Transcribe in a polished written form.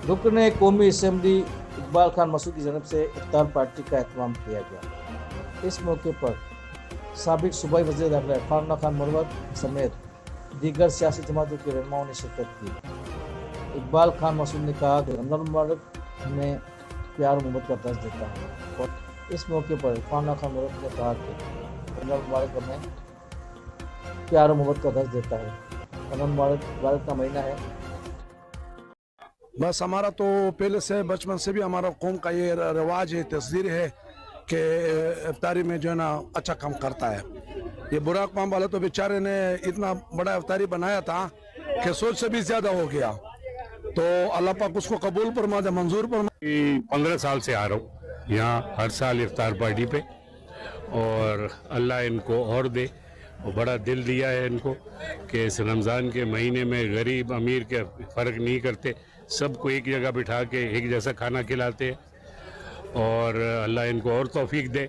रुकन कौमी असम्बली इकबाल खान मसूद की जानब से इफ्तार पार्टी का एहतमाम किया गया। इस मौके पर साबिक सूबाई वज़ीर दाखिला इरफान खान मुरवत समेत दीगर सियासी जमातों के रहनुमाओं ने शिरकत की। इकबाल खान मसूद ने कहा कि रमज़ान मुबारक हमें प्यार मोहब्बत का दर्ज देता है और इस मौके पर इरफान खान मुरवत ने कहा कि रमज़ान मुबारक हमें प्यार मोहब्बत का दर्ज देता है। रमज़ान मुबारक का महीना है। बस हमारा तो पहले से बचपन से भी हमारा कौम का ये रिवाज है, तस्दीर है कि इफ्तारी में जो है ना अच्छा काम करता है। ये बुराक पाम वाला तो बेचारे ने इतना बड़ा इफ्तारी बनाया था कि सोच से भी ज़्यादा हो गया, तो अल्लाह पाक उसको कबूल फरमा दे, मंजूर फरमा। 15 साल से आ रहा हूँ यहाँ हर साल इफ्तार पार्टी पे, और अल्लाह इनको और दे, और बड़ा दिल दिया है इनको कि इस रमज़ान के महीने में गरीब अमीर के फ़र्क नहीं करते, सबको एक जगह बिठा के एक जैसा खाना खिलाते हैं, और अल्लाह इनको और तौफीक दे।